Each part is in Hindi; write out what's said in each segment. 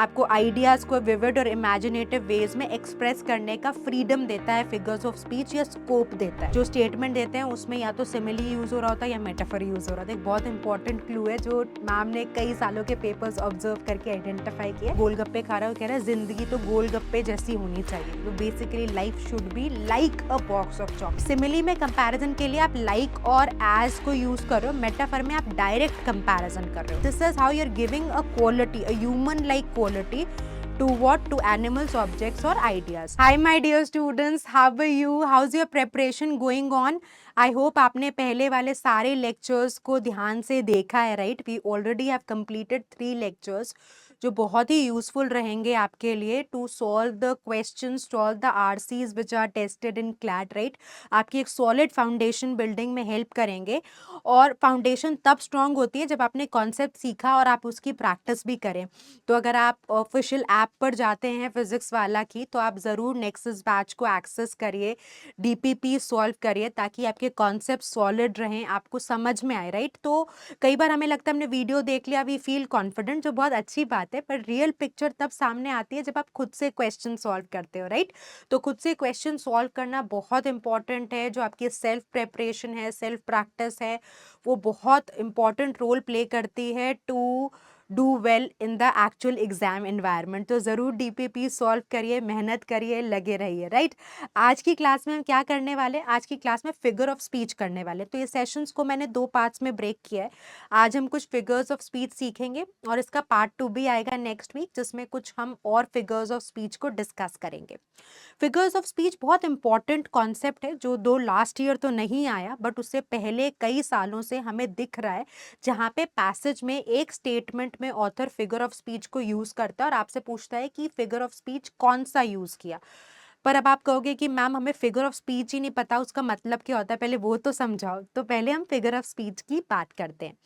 आपको आइडियाज़ को विविड और इमेजिनेटिव वेज में एक्सप्रेस करने का फ्रीडम देता है फिगर्स ऑफ स्पीच, या स्कोप देता है। जो स्टेटमेंट देते हैं उसमें या तो सिमिली यूज हो रहा होता है या मेटाफर यूज हो रहा होता है। एक बहुत इंपॉर्टेंट क्लू है जो मैम ने कई सालों के पेपर्स ऑब्जर्व करके आइडेंटिफाई किया। गोलगप्पे खा रहा है, कह रहा है जिंदगी तो गोलगप्पे जैसी होनी चाहिए। तो basically life should be like a box of chocolate. Simile में कंपैरिजन के लिए आप लाइक और एज को यूज कर रहे हो, मेटाफर में आप डायरेक्ट कंपैरिजन कर रहे हो। This is how you are giving a quality, a human like quality to what? To animals, objects or ideas. Hi my dear students, how are you? How's your preparation going on? I hope आपने पहले वाले सारे lectures को ध्यान से देखा है, right? We already have completed 3 lectures जो बहुत ही यूजफुल रहेंगे आपके लिए to solve the questions, solve the RCs which are tested in CLAT, right? आपकी एक सॉलिड फाउंडेशन बिल्डिंग में हेल्प करेंगे। और फाउंडेशन तब स्ट्रांग होती है जब आपने कॉन्सेप्ट सीखा और आप उसकी प्रैक्टिस भी करें। तो अगर आप ऑफिशियल ऐप पर जाते हैं फिजिक्स वाला की, तो आप ज़रूर नेक्सस बैच को एक्सेस करिए, डीपीपी सॉल्व करिए, ताकि आपके कॉन्सेप्ट सॉलिड रहें, आपको समझ में आए, राइट? तो कई बार हमें लगता है हमने वीडियो देख लिया, वी फील कॉन्फिडेंट, जो बहुत अच्छी बात है, पर रियल पिक्चर तब सामने आती है जब आप खुद से क्वेश्चन सॉल्व करते हो, राइट? तो खुद से क्वेश्चन सॉल्व करना बहुत इंपॉर्टेंट है। जो आपकी सेल्फ प्रेपरेशन है, सेल्फ प्रैक्टिस है, वो बहुत इंपॉर्टेंट रोल प्ले करती है to do well in the actual exam environment. तो ज़रूर डीपीपी सॉल्व करिए, मेहनत करिए, लगे रहिए, राइट? आज की क्लास में हम क्या करने वाले? आज की क्लास में फिगर ऑफ स्पीच करने वाले। तो ये सेशंस को मैंने 2 पार्ट्स में ब्रेक किया है। आज हम कुछ फिगर्स ऑफ स्पीच सीखेंगे और इसका पार्ट 2 भी आएगा नेक्स्ट वीक, जिसमें कुछ हम और फिगर्स ऑफ स्पीच को डिस्कस करेंगे। फिगर्स ऑफ स्पीच बहुत इंपॉर्टेंट कॉन्सेप्ट है जो दो लास्ट ईयर तो नहीं आया, बट उससे पहले कई सालों से हमें दिख रहा है, जहाँ पे पैसेज में एक स्टेटमेंट में ऑथर फिगर ऑफ स्पीच को यूज करता है और आपसे पूछता है कि फिगर ऑफ स्पीच कौन सा यूज किया। पर अब आप कहोगे कि मैम हमें फिगर ऑफ स्पीच ही नहीं पता, उसका मतलब क्या होता है, पहले वो तो समझाओ। तो पहले हम फिगर ऑफ स्पीच की बात करते हैं।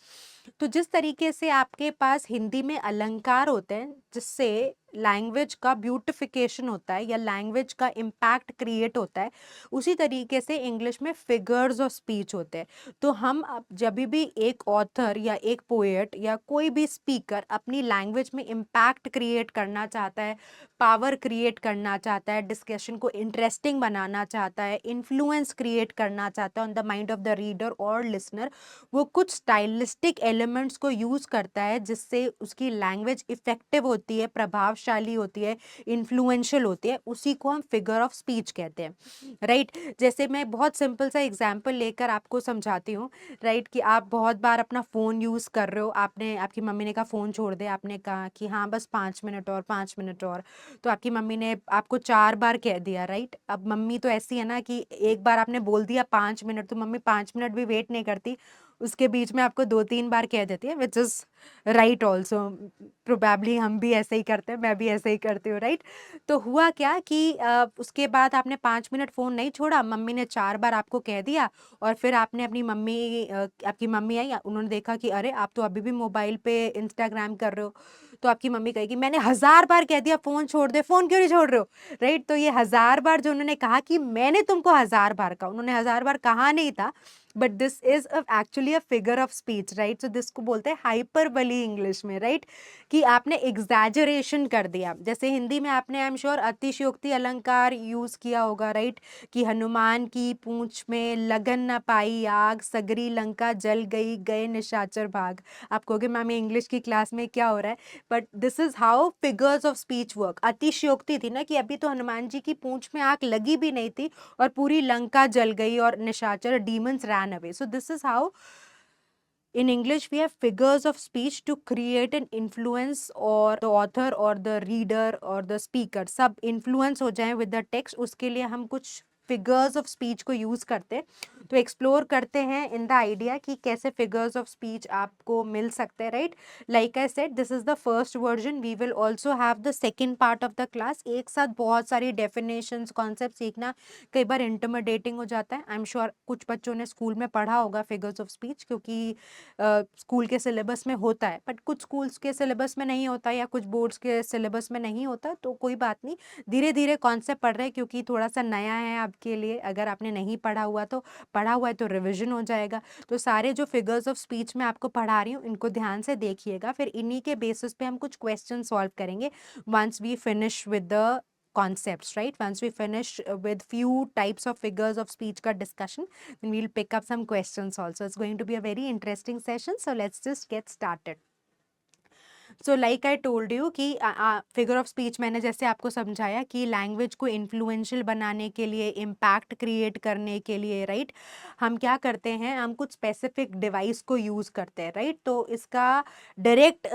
तो जिस तरीके से आपके पास हिंदी में अलंकार होते हैं जिससे लैंग्वेज का ब्यूटिफिकेशन होता है या लैंग्वेज का इम्पैक्ट क्रिएट होता है, उसी तरीके से इंग्लिश में फिगर्स ऑफ स्पीच होते हैं। तो हम अब जब भी एक ऑथर या एक पोएट या कोई भी स्पीकर अपनी लैंग्वेज में इम्पैक्ट क्रिएट करना चाहता है, पावर क्रिएट करना चाहता है, डिस्कशन को इंटरेस्टिंग बनाना चाहता है, इन्फ्लुएंस क्रिएट करना चाहता है on the mind of the reader और लिसनर, वो कुछ स्टाइलिस्टिक एलिमेंट्स को यूज करता है जिससे उसकी लैंग्वेज इफेक्टिव होती है, प्रभावशाली होती है, इन्फ्लुएंशियल होती है। उसी को हम फिगर ऑफ स्पीच कहते हैं, राइट? जैसे मैं बहुत सिंपल सा एग्जांपल लेकर आपको समझाती हूँ, राइट? कि आप बहुत बार अपना फ़ोन यूज़ कर रहे हो, आपने, आपकी मम्मी ने कहा फ़ोन छोड़ दे, आपने कहा कि हाँ बस 5 मिनट और, 5 मिनट और, तो आपकी मम्मी ने आपको 4 बार कह दिया, राइट? अब मम्मी तो ऐसी है ना कि एक बार आपने बोल दिया 5 मिनट, तो मम्मी 5 मिनट भी वेट नहीं करती, उसके बीच में आपको 2-3 बार कह देती है, which is right also. Probably हम भी ऐसे ही करते हैं, मैं भी ऐसे ही करती हूँ, राइट? तो हुआ क्या कि उसके बाद आपने 5 मिनट फ़ोन नहीं छोड़ा, मम्मी ने 4 बार आपको कह दिया, और फिर आपने अपनी मम्मी, आपकी मम्मी आई, उन्होंने देखा कि अरे आप तो अभी भी मोबाइल पे इंस्टाग्राम कर रहे हो। तो आपकी मम्मी कहेगी मैंने 1000 बार कह दिया फ़ोन छोड़ दे, फ़ोन क्यों नहीं छोड़ रहे हो, राइट? तो ये 1000 बार जो उन्होंने कहा कि मैंने तुमको 1000 बार कहा, उन्होंने 1000 बार कहा नहीं था, but this is actually a figure of speech, right? So this को बोलते हैं हाइपरबली इंग्लिश में, राइट? कि आपने एग्जैजरेशन कर दिया। जैसे हिंदी में आपने, आई एम श्योर, अतिशयोक्ति अलंकार यूज किया होगा, राइट? कि हनुमान की पूंछ में लगन न पाई आग, सगरी लंका जल गई, गए निशाचर भाग। आप कहोगे मैम इंग्लिश की क्लास में क्या हो रहा है, but this is how figures of speech work. अतिशयोक्ति थी ना कि अभी तो हनुमान जी की पूंछ में आग लगी भी नहीं थी और पूरी लंका जल गई और निशाचर demons ran away. So this is how in English we have figures of speech to create an influence, or the author or the reader or the speaker सब influence हो जाए with the text, उसके लिए हम कुछ फिगर्स ऑफ स्पीच को यूज करते हैं। तो एक्सप्लोर करते हैं इन द आइडिया कि कैसे फिगर्स ऑफ स्पीच आपको मिल सकते हैं, right? Like I said, this is the first version, we will also have the second part of the class. एक साथ बहुत सारी डेफिनेशंस, कॉन्सेप्ट सीखना कई बार इंटरमिडेटिंग हो जाता है। आई एम श्योर कुछ बच्चों ने स्कूल में पढ़ा होगा फिगर्स ऑफ स्पीच, क्योंकि स्कूल के सिलेबस में होता है, बट कुछ स्कूल्स के सिलेबस में नहीं होता या कुछ बोर्ड्स के सिलेबस में नहीं होता, तो कोई बात नहीं, धीरे धीरे कॉन्सेप्ट पढ़ रहे हैं क्योंकि थोड़ा सा नया है, आप के लिए, अगर आपने नहीं पढ़ा हुआ तो पढ़ा हुआ है तो रिवीजन हो जाएगा। तो सारे जो फिगर्स ऑफ स्पीच मैं आपको पढ़ा रही हूँ इनको ध्यान से देखिएगा, फिर इन्हीं के बेसिस पे हम कुछ क्वेश्चन सॉल्व करेंगे once we finish with the concepts, right? Once we finish with few types of figures of speech ka discussion, then we'll pick up some questions also. It's going to be a very interesting session, so let's just get started. So like I told you कि फिगर ऑफ स्पीच मैंने जैसे आपको समझाया कि लैंग्वेज को इन्फ्लुएंशियल बनाने के लिए, इम्पैक्ट क्रिएट करने के लिए, राइट, हम क्या करते हैं, हम कुछ स्पेसिफिक डिवाइस को यूज़ करते हैं, राइट। तो इसका डायरेक्ट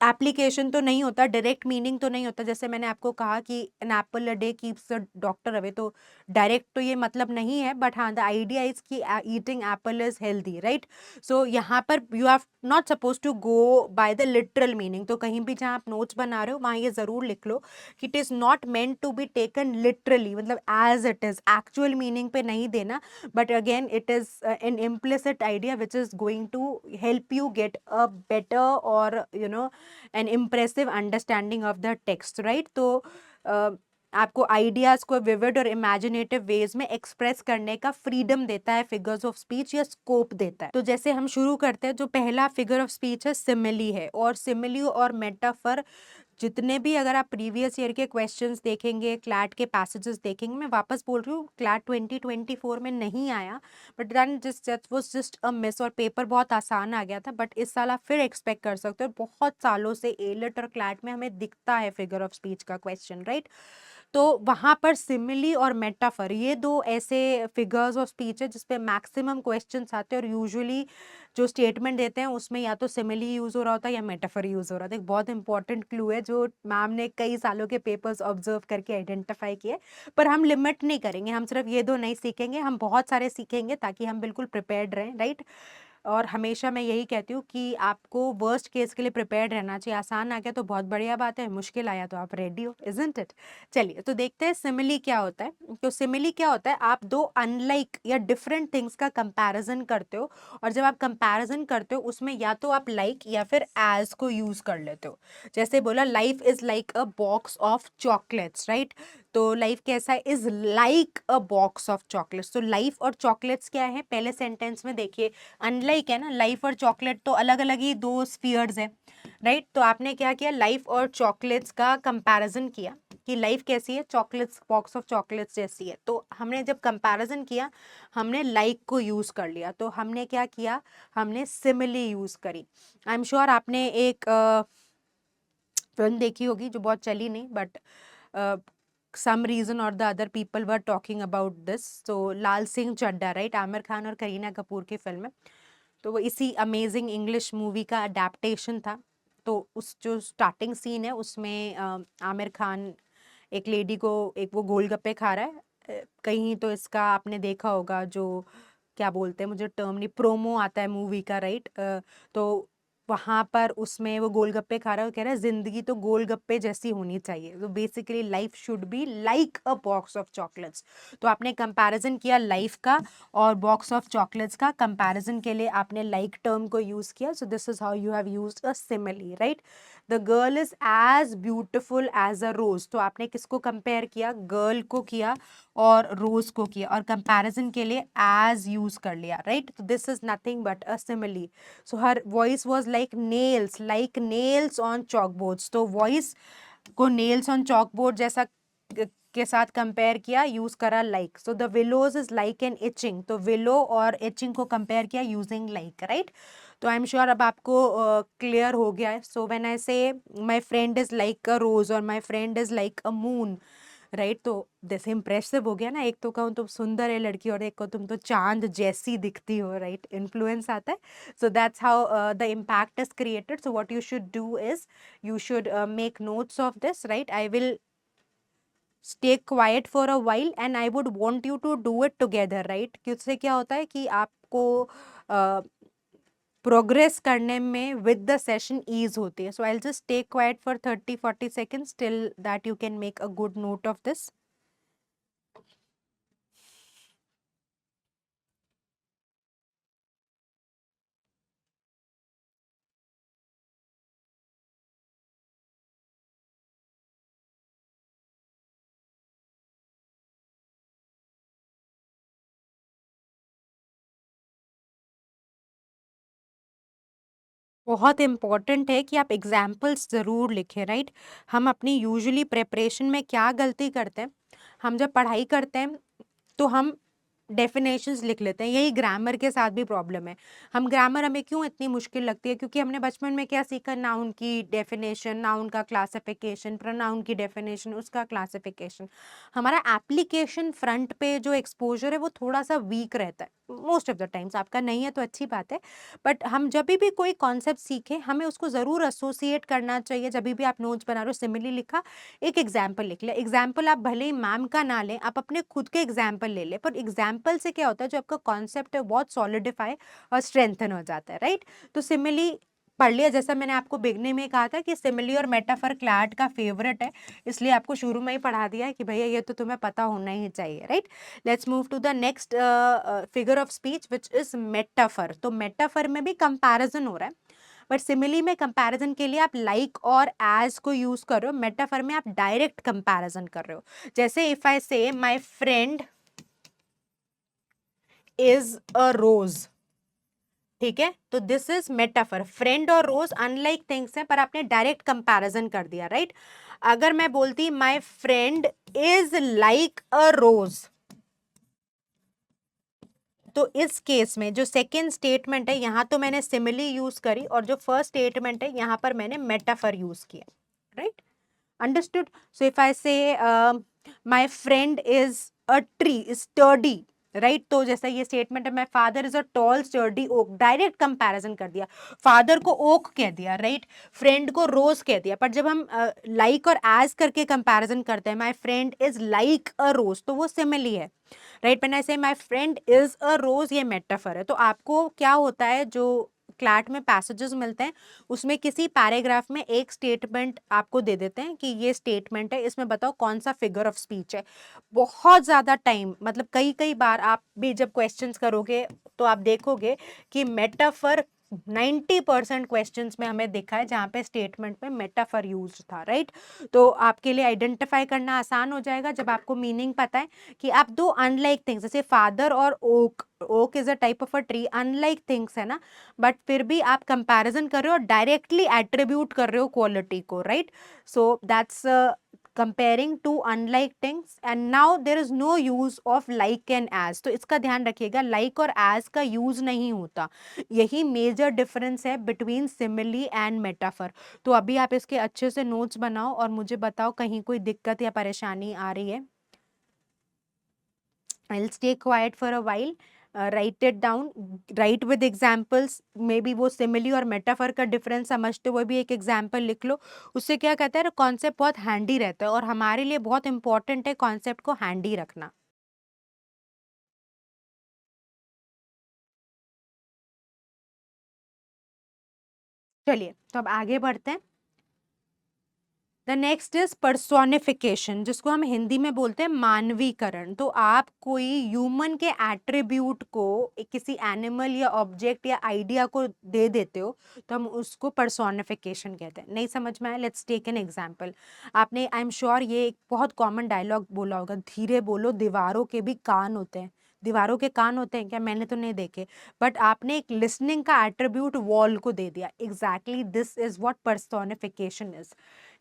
एप्लीकेशन तो नहीं होता, डायरेक्ट मीनिंग तो नहीं होता। जैसे मैंने आपको कहा कि an apple a day keeps the doctor away, तो डायरेक्ट तो ये मतलब नहीं है, बट हाँ द आइडिया इज कि eating apple is healthy, right. So यहाँ पर you have not suppose to go by the literal meaning. तो कहीं भी जहाँ आप नोट्स बना रहे हो वहाँ ये ज़रूर लिख लो कि it is not meant to be taken literally, मतलब as it is, actual meaning पे नहीं देना, but again it is an implicit idea which is going to help you get a better और you know an impressive understanding of the text, right. तो आपको आइडियाज़ को विविड और इमेजिनेटिव वेज में एक्सप्रेस करने का फ्रीडम देता है फिगर्स ऑफ स्पीच, या स्कोप देता है। तो जैसे हम शुरू करते हैं, जो पहला फिगर ऑफ स्पीच है सिमिली है, और सिमिली और मेटाफर जितने भी, अगर आप प्रीवियस ईयर के क्वेश्चंस देखेंगे, क्लैट के पैसेजेस देखेंगे, मैं वापस बोल रही हूँ क्लैट 2024 में नहीं आया, but than just was just a miss, और पेपर बहुत आसान आ गया था, बट इस साल आप फिर एक्सपेक्ट कर सकते हो। बहुत सालों से एलेट और क्लैट में हमें दिखता है फिगर ऑफ स्पीच का क्वेश्चन, राइट। तो वहाँ पर सिमिली और मेटाफर, ये दो ऐसे फिगर्स ऑफ स्पीच है जिसपे मैक्सिमम क्वेश्चंस आते हैं, और यूजुअली जो स्टेटमेंट देते हैं उसमें या तो सिमिली यूज हो रहा होता है या मेटाफर यूज हो रहा होता है। एक बहुत इंपॉर्टेंट क्लू है जो मैम ने कई सालों के पेपर्स ऑब्जर्व करके आइडेंटिफाई किए। पर हम लिमिट नहीं करेंगे, हम सिर्फ ये दो नहीं सीखेंगे, हम बहुत सारे सीखेंगे ताकि हम बिल्कुल प्रिपेयर्ड रहें, राइट। और हमेशा मैं यही कहती हूँ कि आपको वर्स्ट केस के लिए प्रिपेयर्ड रहना चाहिए। आसान आ गया तो बहुत बढ़िया बात है, मुश्किल आया तो आप रेडी हो, इजंट इट। चलिए तो देखते हैं सिमिली क्या होता है। तो सिमिली क्या होता है, आप दो अनलाइक या डिफरेंट थिंग्स का कंपैरिजन करते हो, और जब आप कंपैरिजन करते हो उसमें या तो आप लाइक या फिर एज को यूज कर लेते हो। जैसे बोला life is like a box of chocolates, right. तो लाइफ कैसा है, is like a box of chocolates. तो लाइफ और चॉकलेट्स क्या है, पहले सेंटेंस में देखिए अनलाइक है ना, लाइफ और चॉकलेट तो अलग अलग ही दो स्फीयर्स है, राइट। तो आपने क्या किया, लाइफ और चॉकलेट्स का कंपैरिजन किया कि लाइफ कैसी है, चॉकलेट्स, बॉक्स ऑफ चॉकलेट्स जैसी है। तो हमने जब कंपैरिजन किया हमने लाइक को यूज कर लिया, तो हमने क्या किया, हमने सिमिली यूज करी। आई एम श्योर आपने एक फिल्म देखी होगी जो बहुत चली नहीं, but some reason or the other people were talking about this. तो लाल सिंह चड्ढा, राइट, आमिर खान और करीना कपूर की फिल्म है। तो वो इसी अमेजिंग इंग्लिश मूवी का अडेप्टेशन था। तो उस जो स्टार्टिंग सीन है उसमें आमिर खान एक लेडी को, एक वो गोलगप्पे खा रहा है, कहीं तो इसका आपने देखा होगा, जो क्या बोलते हैं, मुझे टर्म नहीं, प्रोमो आता है मूवी का, राइट। तो वहां पर उसमें वो गोलगप्पे खा रहा है, वो कह रहा है जिंदगी तो गोलगप्पे जैसी होनी चाहिए। तो basically life should be like a box of chocolates. तो आपने कंपैरिजन किया लाइफ का और बॉक्स ऑफ चॉकलेट्स का, कंपैरिजन के लिए आपने लाइक टर्म को यूज किया। So this is how you have used a simile, right. The girl is as beautiful as a rose. तो आपने किसको कंपेयर किया, गर्ल को किया और रोज को किया, और कंपैरिजन के लिए एज यूज कर लिया, राइट। तो this is nothing but a simile. So her voice was like nails on chalkboards. तो वॉइस को नेल्स ऑन चॉकबोर्ड जैसा के साथ कंपेयर किया, यूज करा like. So the willows is like an itching. तो विलो और इचिंग को कंपेयर किया यूजिंग लाइक, राइट। तो आई एम श्योर अब आपको क्लियर हो गया है। सो when I say my friend is like a rose और my friend is like a moon, right, तो जैसे इम्प्रेसिव हो गया ना, एक तो कहूँ तुम सुंदर है लड़की और एक को तुम तो चांद जैसी दिखती हो, राइट। इन्फ्लुएंस आता है। So that's how the impact is created. So what you should do is you should make notes of this, right. I will stay quiet for a while and I would want you to do it together, right। किससे क्या होता है कि आपको प्रोग्रेस करने में विद द सेशन ईज होती है। So I will just take quite for 30-40 seconds till that you can make a good note of this। बहुत इम्पोर्टेंट है कि आप एग्जाम्पल्स ज़रूर लिखें, राइट। हम अपनी यूजुअली प्रिपरेशन में क्या गलती करते हैं, हम जब पढ़ाई करते हैं तो हम डेफिनेशंस लिख लेते हैं। यही ग्रामर के साथ भी प्रॉब्लम है। हम ग्रामर हमें क्यों इतनी मुश्किल लगती है, क्योंकि हमने बचपन में क्या सीखा, नाउन की डेफिनेशन, नाउन का क्लासिफिकेशन, प्रोनाउन की डेफिनेशन, उसका क्लासिफिकेशन। हमारा एप्लीकेशन फ्रंट पे जो एक्सपोजर है वो थोड़ा सा वीक रहता है मोस्ट ऑफ द टाइम्स। आपका नहीं है तो अच्छी बात है, बट हम जब भी कोई कॉन्सेप्ट सीखें हमें उसको ज़रूर एसोसिएट करना चाहिए। जब भी आप नोट्स बना रहे हो, सिमिली लिखा, एक एग्जाम्पल लिख ले। एग्जाम्पल आप भले ही मैम का ना लें, आप अपने खुद के एग्जाम्पल ले ले, पर एग्जाम्पल से क्या होता है, जो आपका कॉन्सेप्ट है बहुत सॉलिडिफाई और स्ट्रेंथन हो जाता है, राइट। तो सिमिली पढ़ लिया, जैसा मैंने आपको बिगनिंग में कहा था कि सिमिली और मेटाफर क्लैट का फेवरेट है, इसलिए आपको शुरू में ही पढ़ा दिया है कि भैया ये तो तुम्हें पता होना ही चाहिए, right. Let's move to the next figure of speech which is metaphor. तो मेटाफर में भी कंपैरिजन हो रहा है, बट सिमिली में कंपैरिजन के लिए आप लाइक और एज को यूज कर रहे हो, मेटाफर में आप डायरेक्ट कंपैरिजन कर रहे हो। जैसे if I say my friend is a रोज, ठीक है, तो दिस इज मेटाफर। फ्रेंड और रोज अनलाइक थिंग्स हैं, पर आपने डायरेक्ट कंपैरिजन कर दिया, राइट। अगर मैं बोलती my friend is like a rose, तो इस केस में जो सेकेंड स्टेटमेंट है यहां तो मैंने सिमिली यूज करी, और जो फर्स्ट स्टेटमेंट है यहां पर मैंने मेटाफर यूज किया, right. Understood. So if I say my friend is a tree, sturdy, right. तो जैसा ये स्टेटमेंट है, my father is a tall sturdy oak, direct comparison कर दिया। फादर को ओक कह दिया, राइट, फ्रेंड को रोज कह दिया। पर जब हम लाइक और एज करके कंपैरिजन करते हैं, my friend is like a rose, तो वो सिमिली है, right. When I say my friend is a rose, ये मेटाफर है। तो आपको क्या होता है, जो क्लैट में पैसेजेस मिलते हैं उसमें किसी पैराग्राफ में एक स्टेटमेंट आपको दे देते हैं कि ये स्टेटमेंट है, इसमें बताओ कौन सा फिगर ऑफ स्पीच है। बहुत ज्यादा टाइम, मतलब कई कई बार आप भी जब क्वेश्चंस करोगे तो आप देखोगे कि मेटाफर 90% क्वेश्चंस में हमें देखा है जहां पे स्टेटमेंट में मेटाफर यूज था, राइट। तो आपके लिए आइडेंटिफाई करना आसान हो जाएगा जब आपको मीनिंग पता है कि आप दो अनलाइक थिंग्स, जैसे फादर और oak, oak is a type of a tree, unlike things है ना, बट फिर भी आप कंपैरिजन कर रहे हो और डायरेक्टली एट्रीब्यूट कर रहे हो क्वालिटी को, right. So that's comparing two unlike things, and now there is no use of like and as। तो इसका ध्यान रखिएगा, like और as का यूज नहीं होता। यही मेजर डिफरेंस है बिटवीन सिमिली एंड मेटाफर। तो अभी आप इसके अच्छे से नोट्स बनाओ और मुझे बताओ कहीं कोई दिक्कत या परेशानी आ रही है। I'll stay quiet for a while. Write it down, write with examples। May be वो सिमिली और मेटाफर का डिफरेंस समझते हुए भी एक एग्जाम्पल लिख लो। उससे क्या कहता है, कॉन्सेप्ट बहुत हैंडी रहता है, और हमारे लिए बहुत इंपॉर्टेंट है कॉन्सेप्ट को हैंडी रखना। चलिए तो अब आगे बढ़ते हैं। द नेक्स्ट इज पर्सोनिफिकेशन, जिसको हम हिंदी में बोलते हैं मानवीकरण। तो आप कोई ह्यूमन के एट्रीब्यूट को किसी एनिमल या ऑब्जेक्ट या आइडिया को दे देते हो, तो हम उसको पर्सोनिफिकेशन कहते हैं। नहीं समझ में आया, लेट्स टेक एन एग्जांपल। आपने, आई एम श्योर, ये एक बहुत कॉमन डायलॉग बोला होगा, धीरे बोलो दीवारों के भी कान होते हैं। दीवारों के कान होते हैं क्या? मैंने तो नहीं देखे, बट आपने एक लिसनिंग का एट्रीब्यूट वॉल को दे दिया। Exactly this is what personification is.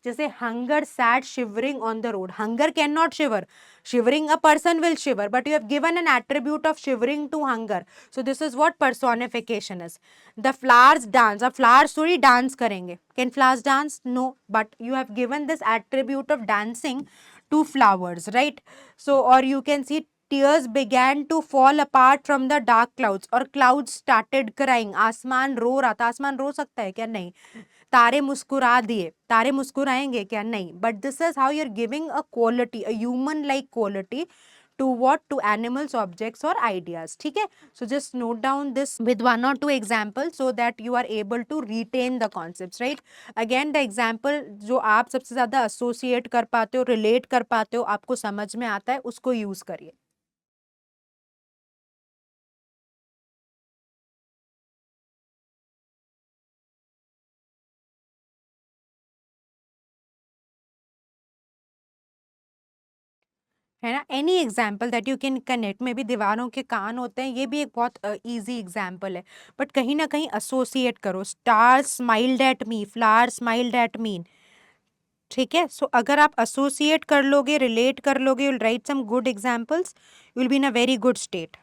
जैसे hunger sat shivering on the road, hunger can not shiver, shivering a person will shiver, but you have given an attribute of shivering to hunger, so this is what personification is. The flowers dance, अब फ्लावर्स थोड़ी डांस करेंगे, can flowers dance? No, but you have given this attribute of dancing to flowers, right. So और you can C tears began to fall apart from the dark clouds, और clouds started crying, आसमान रो रहा था। आसमान रो सकता है क्या? नहीं। तारे मुस्कुरा दिए, तारे मुस्कुराएंगे क्या? नहीं। But this is how you are giving a quality, a human like quality to what, to animals, objects और आइडियाज, ठीक है। So just note down this with one और two example so that you are able to retain the concept, right. Again the example जो आप सबसे ज्यादा एसोसिएट कर पाते हो, रिलेट कर पाते हो, आपको समझ में आता है, उसको यूज करिए। है ना। Any example that you can connect में भी दीवारों के कान होते हैं, ये भी एक बहुत इजी एग्जाम्पल है, बट कहीं ना कहीं एसोसिएट करो। Star smiled at me, flower smiled at me. ठीक है, सो अगर आप एसोसिएट कर लोगे, रिलेट कर लोगे, will write some good examples, you will be in a very good state.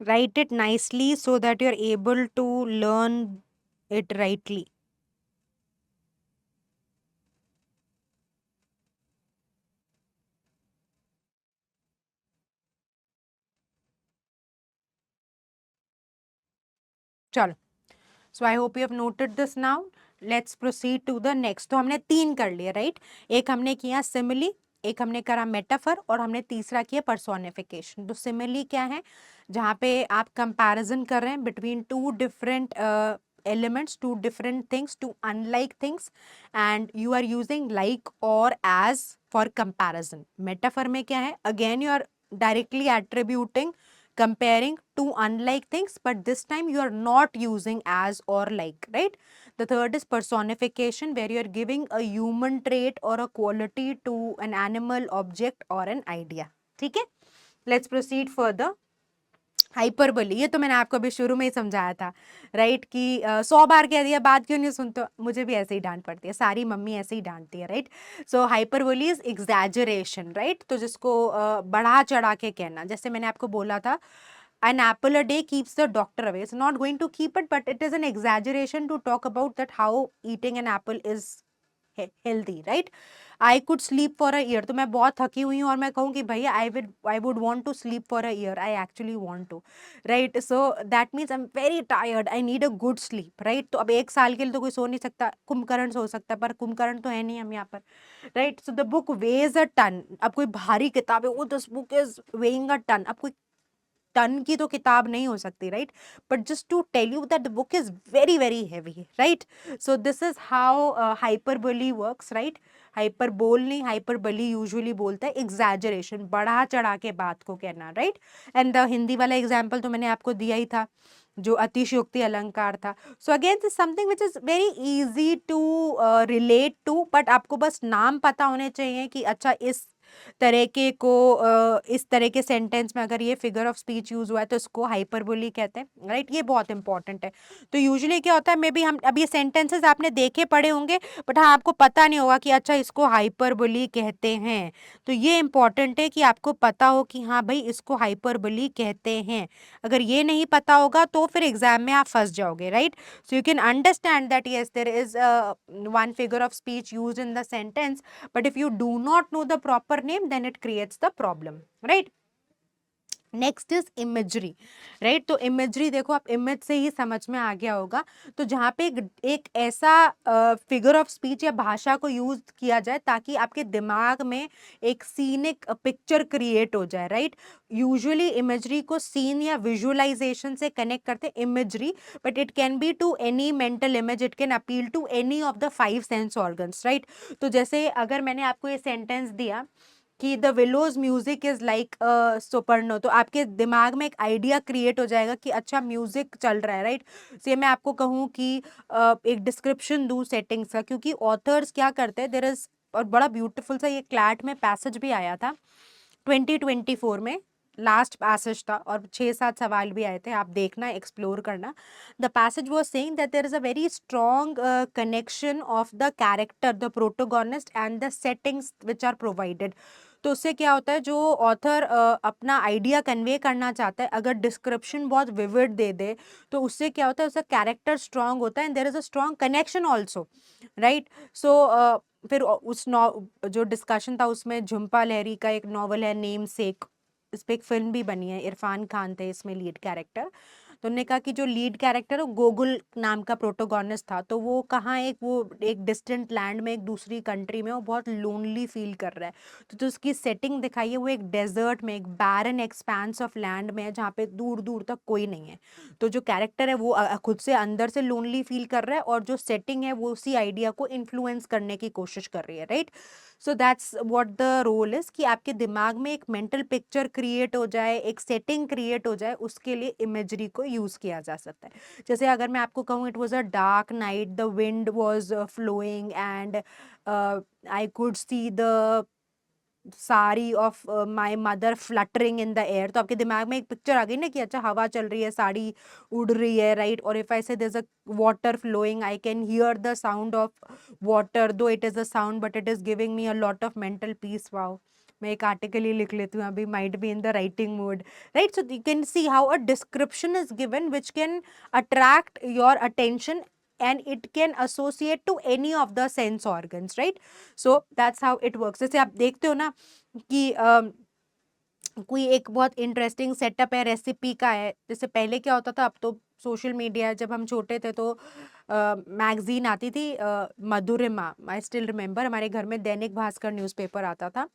Write it nicely so that you're able to learn it rightly. चलो, so I hope you have noted this now. Let's proceed to the next. तो हमने 3 कर लिए, राइट? एक हमने किया सिमिली, एक हमने करा मेटाफर, और हमने तीसरा किया पर्सोनिफिकेशन। तो सिमिली क्या है? जहाँ पे आप कंपैरिजन कर रहे हैं between two different elements, two different things, two unlike things, and you are using like or as for comparison. Metaphor में क्या है? Again you are directly attributing, comparing two unlike things, but this time you are not using as or like, right? The third is personification, where you are giving a human trait or a quality to an animal, object or an idea. ठीक है? Let's proceed further. हाइपरबोली, ये तो मैंने आपको अभी शुरू में ही समझाया था, राइट? कि 100 बार कह दिया, बात क्यों नहीं सुनते? मुझे भी ऐसे ही डांट पड़ती है, सारी मम्मी ऐसे ही डांटती है, right? So hyperbole is exaggeration, right? तो जिसको बढ़ा चढ़ा के कहना, जैसे मैंने आपको बोला था, an apple a day keeps the doctor away. It's not going to keep it, but it is an exaggeration to talk about that how eating an apple is healthy, right? I could sleep for a year, तो मैं बहुत थकी हुई हूँ और मैं कहूँ कि भैया I would want to sleep for a year, I actually want to, right? So that means I am very tired, I need a good sleep, right? तो अब 1 साल के लिए तो कोई सो नहीं सकता, कुंभकर्ण सो सकता है, पर कुंभकर्ण तो है नहीं हम यहाँ पर, right? So the book weighs a ton. अब कोई भारी किताब है, वो this book is weighing a ton, अब कोई टन की तो किताब नहीं हो सकती, right? But just to tell you that the book is very very heavy, right? So this is how hyperbole works, right? Hyperbole नहीं, हाइपरबोली यूजुअली बोलता है एग्जैजरेशन, बढ़ा चढ़ा के बात को कहना, राइट? एंड द हिंदी वाला एग्जाम्पल तो मैंने आपको दिया ही था, जो अतिशयोक्ति अलंकार था। So again this something which is very easy to relate to, but आपको बस नाम पता होने चाहिए कि अच्छा इस तरह के को इस तरह के सेंटेंस में अगर ये फिगर ऑफ स्पीच यूज हुआ है तो इसको हाइपरबोली कहते हैं, राइट? ये बहुत इंपॉर्टेंट है। तो यूजुअली क्या होता है, मे बी हम अब ये सेंटेंसेस आपने देखे पढ़े होंगे, बट हाँ आपको पता नहीं होगा कि अच्छा इसको हाइपरबोली कहते हैं। तो ये इंपॉर्टेंट है कि आपको पता हो कि हाँ भाई इसको हाइपरबोली कहते हैं। अगर ये नहीं पता होगा तो फिर एग्जाम में आप फंस जाओगे, right? So you can understand that yes, there is one figure of speech used in the sentence, but if you do not know the proper name, then it creates the problem, right? Next is imagery, right? तो इमेजरी देखो, आप इमेज से ही समझ में आ गया होगा। तो जहाँ पे एक ऐसा फिगर ऑफ स्पीच या भाषा को यूज किया जाए ताकि आपके दिमाग में एक सीनिक पिक्चर क्रिएट हो जाए, राइट? यूजुअली इमेजरी को सीन या विजुअलाइजेशन से कनेक्ट करते हैं imagery, but it can be to any mental image, it can appeal to any of the 5 sense organs, right? तो जैसे अगर मैंने आपको ये सेंटेंस दिया कि the willows music is like soprano, तो आपके दिमाग में एक आइडिया क्रिएट हो जाएगा कि अच्छा म्यूजिक चल रहा है, राइट? से मैं आपको कहूँ कि एक डिस्क्रिप्शन दूँ सेटिंग्स का, क्योंकि ऑथर्स क्या करते हैं, देयर इज, और बड़ा ब्यूटीफुल सा ये क्लैट में पैसेज भी आया था 2024 में, लास्ट पैसेज था, और 6-7 सवाल भी आए थे, आप देखना, एक्सप्लोर करना। The passage was saying that there is a very strong connection of the character, the protagonist and the settings which are provided. तो उससे क्या होता है, जो ऑथर अपना आइडिया कन्वे करना चाहता है, अगर डिस्क्रिप्शन बहुत विविड दे दे तो उससे क्या होता है, उसका कैरेक्टर स्ट्रॉन्ग होता है and there is a strong connection also, right? So फिर उस जो डिस्कशन था उसमें झुम्पा लहरी का एक नॉवल है नेम सेक, इस पे एक फिल्म भी बनी है, इरफान खान थे इसमें लीड कैरेक्टर। तो उन्होंने कहा कि जो लीड कैरेक्टर है गोकुल नाम का प्रोटोगोनिस्ट था, तो वो कहाँ एक डिस्टेंट लैंड में, एक दूसरी कंट्री में वो बहुत लोनली फील कर रहा है। तो उसकी सेटिंग दिखाई है वो एक डेजर्ट में, एक बैरन एक्सपेंस ऑफ लैंड में है जहाँ पे दूर दूर तक कोई नहीं है। तो जो कैरेक्टर है वो खुद से अंदर से लोनली फील कर रहा है, और जो सेटिंग है वो उसी आइडिया को इन्फ्लुएंस करने की कोशिश कर रही है, right. So that's what the role is, कि आपके दिमाग में एक मेंटल पिक्चर क्रिएट हो जाए, एक सेटिंग क्रिएट हो जाए, उसके लिए इमेजरी को यूज किया जा सकता है। जैसे अगर मैं आपको कहूँ it was a dark night, the wind was flowing and I could see the sari of my mother fluttering in the air, तो आपके दिमाग में एक पिक्चर आ गई ना कि अच्छा हवा चल रही है, साड़ी उड़ रही है, राइट। और if I say there is a water flowing, I can hear the sound of water, though it is a sound but it is giving me a lot of mental peace. Wow, मैं एक आर्टिकल ही लिख लेती हूँ अभी, might be in the writing mood, right. So you can see how a description is given which can attract your attention and it can associate to any of the sense organs, right? So that's how it works. जैसे आप देखते हो ना कि कोई एक बहुत इंटरेस्टिंग सेटअप है रेसिपी का है, जैसे पहले क्या होता था, अब तो सोशल मीडिया, जब हम छोटे थे तो मैगजीन आती थी मधुरिमा, आई स्टिल रिमेम्बर, हमारे घर में दैनिक भास्कर न्यूज़पेपर आता था,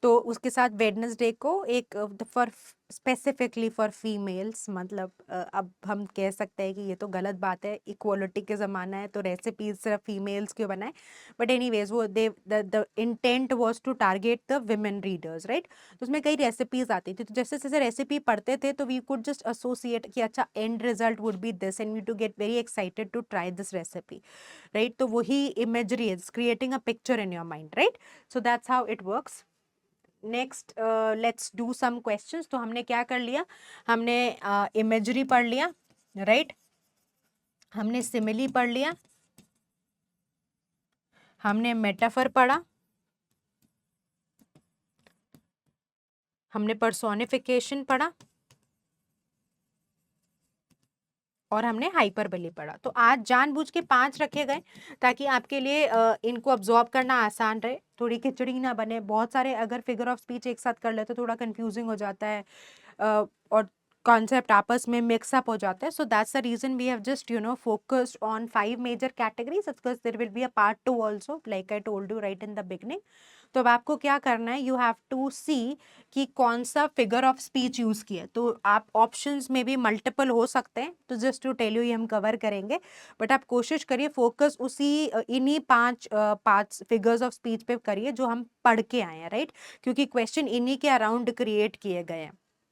तो उसके साथ वेडनेसडे को एक फॉर स्पेसिफिकली फॉर फीमेल्स, मतलब अब हम कह सकते हैं कि ये तो गलत बात है, इक्वालिटी के ज़माना है तो रेसिपीज सिर्फ फीमेल्स क्यों बनाए, बट एनीवेज वो the intent was to target the women readers, right. तो उसमें कई रेसिपीज आती थी, तो जैसे जैसे रेसिपी पढ़ते थे तो वी कुड जस्ट एसोसिएट कि अच्छा end result would be this and we to get very excited to try this recipe, right. तो वही imagery is creating a picture in your mind, right. So that's how it works. Next let's do some questions. तो हमने क्या कर लिया, हमने इमेजरी पढ़ लिया, राइट, हमने सिमिली पढ़ लिया, हमने मेटाफर पढ़ा, हमने पर्सोनिफिकेशन पढ़ा, और हमने हाइपरबली पढ़ा। तो आज जानबूझ के 5 रखे गए ताकि आपके लिए इनको अब्जॉर्ब करना आसान रहे, थोड़ी खिचड़ी ना बने। बहुत सारे अगर फिगर ऑफ स्पीच एक साथ कर ले तो थोड़ा कंफ्यूजिंग हो जाता है, और कॉन्सेप्ट आपस में मिक्सअप हो जाता है। So that's the reason we have just focused on 5 major categories. Of course there will be a part 2 also, like I told you right in the beginning. तो अब आपको क्या करना है, यू हैव टू सी कि कौन सा फिगर ऑफ स्पीच यूज किया। तो आप ऑप्शंस में भी मल्टीपल हो सकते हैं, तो जस्ट टू टेल यू ये हम कवर करेंगे, बट आप कोशिश करिए फोकस उसी इन्हीं 5 फिगर्स ऑफ स्पीच पे करिए जो हम पढ़ के आए हैं, राइट। क्योंकि क्वेश्चन इन्हीं के अराउंड क्रिएट किए गए हैं।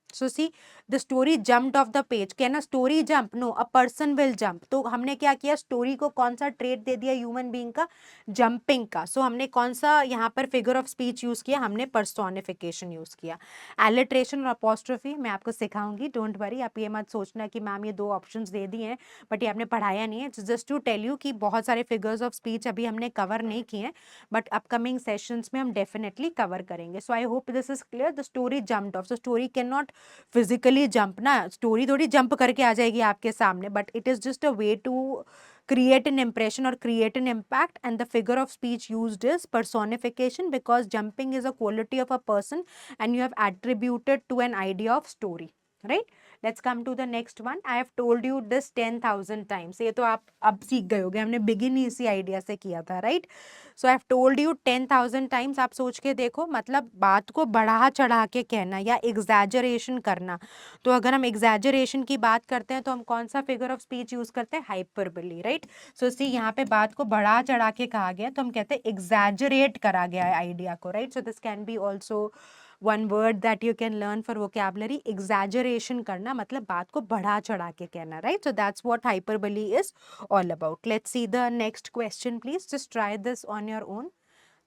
So see the story jumped off the page, can a story jump? No, a person will jump. तो हमने क्या किया, स्टोरी को कौन सा ट्रेट दे दिया ह्यूमन बीइंग का, जंपिंग का। सो हमने कौन सा यहाँ पर फिगर ऑफ स्पीच यूज किया, हमने पर्सोनिफिकेशन यूज किया। एलिट्रेशन और अपोस्ट्रोफी मैं आपको सिखाऊंगी, डोंट वरी, आप ये मत सोचना कि मैम ये 2 ऑप्शंस दे दिए हैं बट ये आपने पढ़ाया नहीं है। जस्ट टू टेल यू कि बहुत सारे फिगर्स ऑफ स्पीच अभी हमने कवर नहीं किए हैं, बट अपकमिंग सेशंस में हम डेफिनेटली कवर करेंगे। So I hope this is clear. The story jumped off, so story can not physically jump ना, स्टोरी थोड़ी जंप करके आ जाएगी आपके सामने, but it is just a way to create an impression or create an impact, and the figure of speech used is personification because jumping is a quality of a person and you have attributed to an idea of story, right? Let's come to the next one. I have told you this 10,000 times, ये तो आप अब सीख गए होगे, हमने बिगिन ही इसी आइडिया से किया था, right. So I have told you 10,000 times. आप सोच के देखो, मतलब बात को बढ़ा चढ़ा के कहना या एग्जैजरेशन करना। तो अगर हम एग्जैजरेशन की बात करते हैं तो हम कौन सा फिगर ऑफ स्पीच यूज करते हैं, हाइपरबली, राइट। सो सी यहाँ पे बात को बढ़ा चढ़ा के कहा गया तो हम कहते हैं एग्जैजरेट करा गया है आइडिया को, right. So this can be also one word that you can learn for vocabulary, exaggeration करना, मतलब बात को बढ़ा चढ़ा के कहना, right. So that's what hyperbole is all about. Let's see the next question, please. Just try this on your own.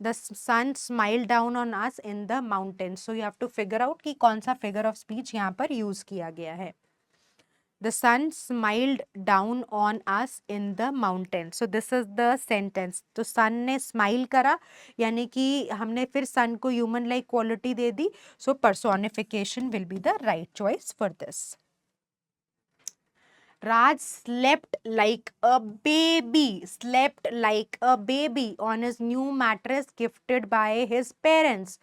The sun smiled down on us in the mountains. So you have to figure out कि कौन सा figure of speech यहाँ पर use किया गया है. The sun smiled down on us in the mountains. So this is the sentence. तो sun ने smile करा, यानी कि हमने फिर sun को human like quality they the. So personification will be the right choice for this. Raj slept like a baby on his new mattress gifted by his parents.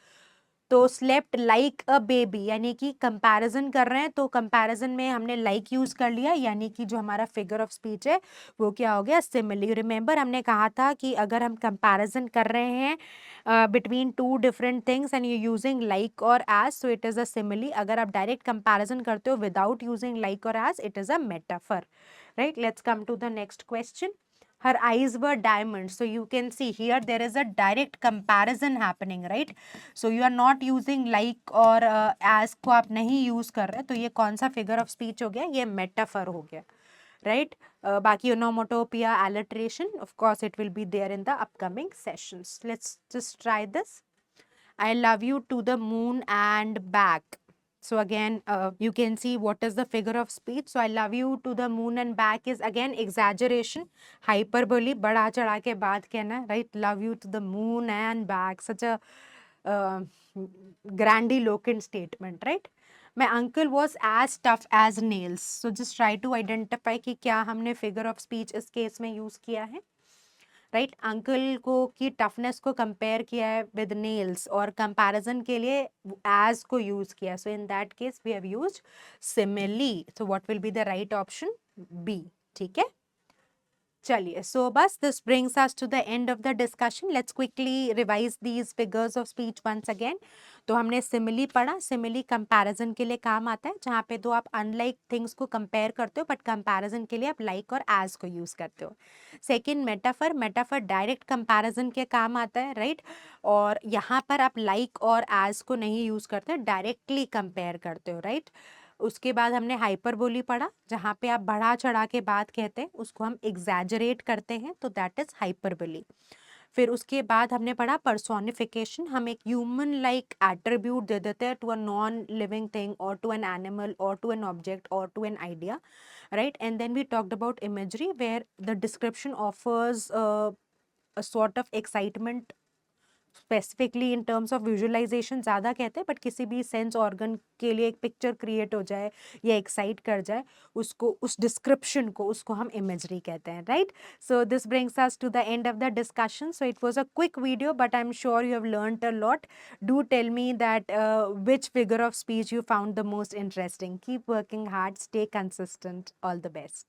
तो स्लेप्ट लाइक अ बेबी यानी कि कंपैरिजन कर रहे हैं, तो कंपैरिजन में हमने लाइक यूज कर लिया, यानी कि जो हमारा फिगर ऑफ स्पीच है वो क्या हो गया, सिमिली। रिमेंबर हमने कहा था कि अगर हम कंपैरिजन कर रहे हैं between two different things and you using like और as, so it is a simile. अगर आप डायरेक्ट कंपैरिजन करते हो विदाउट यूजिंग लाइक और as, it is a metaphor, right. Let's come to the next question. Her eyes were diamonds. So you can see here there is a direct comparison happening, right? So you are not using like और as को आप नहीं use कर रहे, तो ये कौन सा figure of speech हो गया, ये metaphor हो गया, right? बाकी onomatopoeia, alliteration, of course it will be there in the upcoming sessions. Let's just try this. I love you to the moon and back. So again, you can see what is the figure of speech. So I love you to the moon and back is again exaggeration, hyperbole, बड़ा चढ़ा के बात कहना, right? Love you to the moon and back, such a grandiloquent statement, right? My uncle was as tough as nails. So just try to identify कि क्या हमने figure of speech इस केस में यूज किया है, राइट। अंकल को की टफनेस को कंपेयर किया है विद नेल्स, और कंपैरिजन के लिए एज को यूज किया, so in that case we have used simile. So what will be the right option, B, ठीक है। चलिए, सो बस this brings us to the end of the discussion. Let's quickly revise these figures of speech once again. तो हमने सिमिली पढ़ा. सिमिली कंपैरिजन के लिए काम आता है, जहाँ पे दो आप अनलाइक थिंग्स को कंपेयर करते हो, बट कंपैरिजन के लिए आप लाइक और एज को यूज करते हो. Second metaphor. Metaphor direct comparison के काम आता है, राइट. और यहाँ पर आप लाइक और एज को नहीं यूज करते, डायरेक्टली कंपेयर करते हो, राइट. उसके बाद हमने हाइपरबोली पढ़ा, जहाँ पे आप बढ़ा चढ़ा के बात कहते हैं उसको हम एग्जैजरेट करते हैं, तो दैट इज हाइपरबोली. फिर उसके बाद हमने पढ़ा पर्सोनिफिकेशन. हम एक ह्यूमन लाइक एट्रीब्यूट दे देते हैं to a non living thing और टू एन एनिमल और टू एन ऑब्जेक्ट और to an idea, right. And then we talked about imagery where the description offers a sort of excitement, specifically in terms of visualisation ज़्यादा कहते हैं, बट किसी भी सेंस ऑर्गन के लिए एक पिक्चर क्रिएट हो जाए या एक्साइट कर जाए उसको, उस डिस्क्रिप्शन को, उसको हम इमेजरी कहते हैं, right. So this brings us to the end of the discussion. So it was a quick video, but I am sure you have learned a lot. Do tell me that which figure of speech you found the most interesting. Keep working hard, stay consistent. All the best.